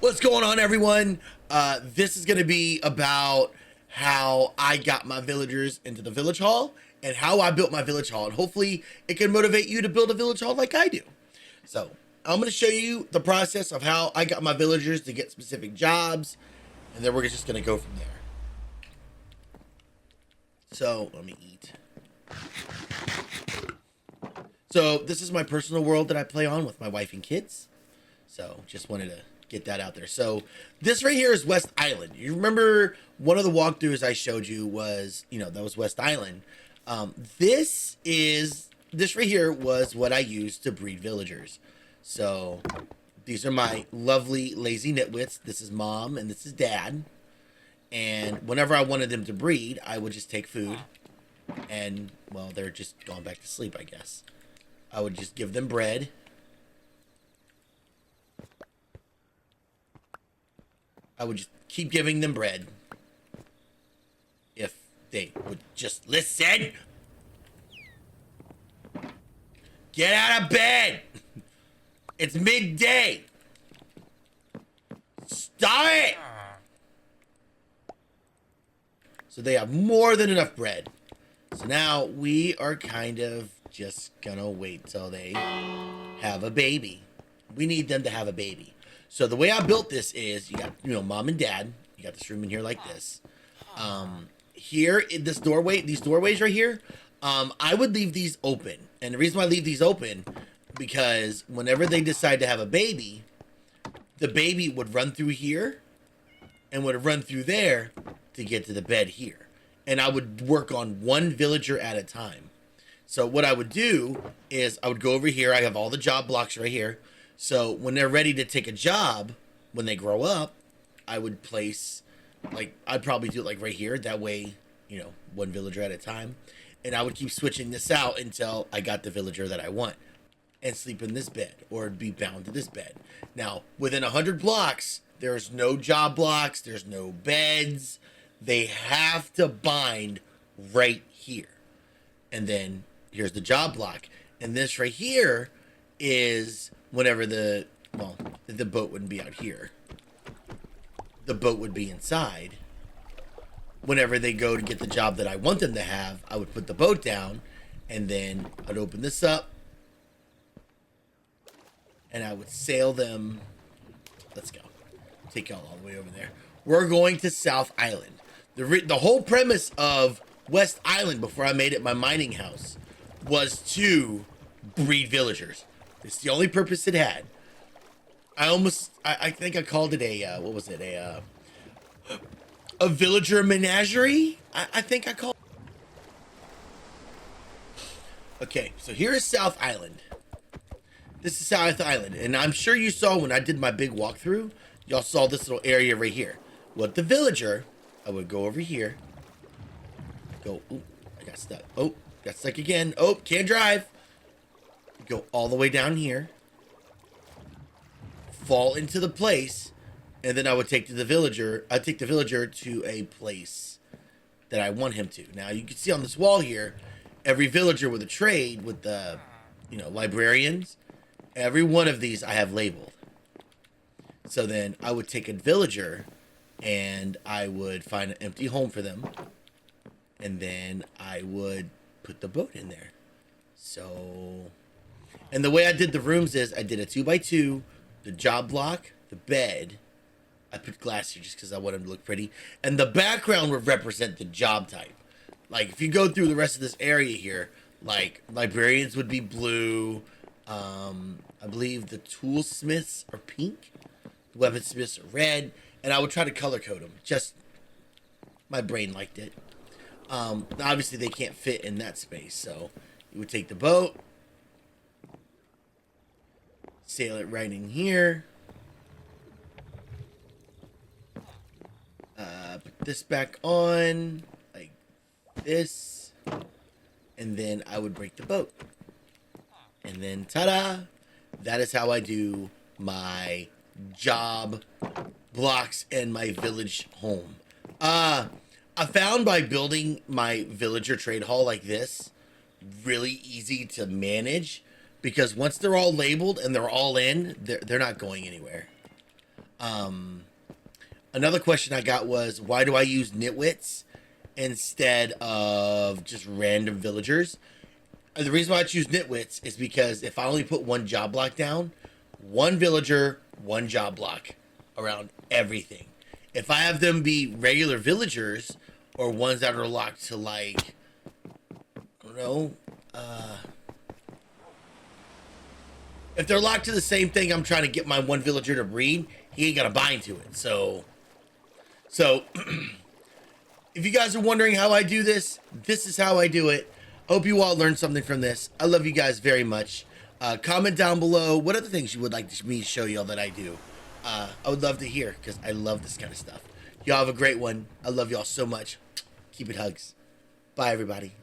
What's going on, everyone? This is going to be about how I got my villagers into the village hall and how I built my village hall, and hopefully it can motivate you to build a village hall like I do. So I'm going to show you the process of how I got my villagers to get specific jobs, and then we're just going to go from there. So let me eat. So this is my personal world that I play on with my wife and kids. So just wanted to get that out there. So this right here is West Island. You remember one of the walkthroughs I showed you was, that was West Island. This right here was what I used to breed villagers. So these are my lovely lazy nitwits. This is mom and this is dad. And whenever I wanted them to breed, I would just take food and, well, they're just going back to sleep, I guess. I would just give them bread. I would just keep giving them bread. If they would just listen. Get out of bed. It's midday. Stop it. So they have more than enough bread. So now we are kind of just gonna wait till they have a baby. We need them to have a baby. So the way I built this is you got, mom and dad. You got this room in here like this. Here in this doorway, these doorways right here, I would leave these open. And the reason why I leave these open, because whenever they decide to have a baby, the baby would run through here and would run through there to get to the bed here. And I would work on one villager at a time. So what I would do is I would go over here. I have all the job blocks right here. So when they're ready to take a job, when they grow up, I would place, I'd probably do it right here. That way, one villager at a time. And I would keep switching this out until I got the villager that I want and sleep in this bed or be bound to this bed. Now, within 100 blocks, there's no job blocks. There's no beds. They have to bind right here. And then here's the job block. And this right here is whenever the boat wouldn't be out here. The boat would be inside. Whenever they go to get the job that I want them to have, I would put the boat down and then I'd open this up and I would sail them. Let's go. Take y'all all the way over there. We're going to South Island. The whole premise of West Island before I made it my mining house was to breed villagers. It's the only purpose it had. I think I called it a villager menagerie? I think I called it. Okay, so here is South Island. This is South Island, and I'm sure you saw when I did my big walkthrough, y'all saw this little area right here. With the villager, I would go over here. Go, ooh, I got stuck. Oh, got stuck again. Oh, can't drive. Go all the way down here. Fall into the place. And then I would take the villager to a place that I want him to. Now, you can see on this wall here, every villager with a trade with the, librarians. Every one of these I have labeled. So then I would take a villager and I would find an empty home for them. And then I would put the boat in there. So, and the way I did the rooms is I did a 2x2, the job block, the bed. I put glass here just because I want them to look pretty. And the background would represent the job type. Like, if you go through the rest of this area here, like, librarians would be blue. I believe the toolsmiths are pink. The weaponsmiths are red. And I would try to color code them. Just, my brain liked it. Obviously, they can't fit in that space. So, you would take the boat. Sail it right in here. Put this back on. Like this. And then I would break the boat. And then, ta-da! That is how I do my job blocks and my village home. I found by building my villager trade hall like this really easy to manage, because once they're all labeled and they're all in, they're not going anywhere. Another question I got was, why do I use nitwits instead of just random villagers? And the reason why I choose nitwits is because if I only put one job block down, one villager, one job block around everything. If I have them be regular villagers or ones that are locked to, like, I don't know, if they're locked to the same thing I'm trying to get my one villager to breed, he ain't gonna bind to it. So if you guys are wondering how I do this, this is how I do it. Hope you all learned something from this. I love you guys very much. Comment down below what other things you would like me to show y'all that I do. I would love to hear, because I love this kind of stuff. Y'all have a great one. I love y'all so much. Keep it hugs. Bye, everybody.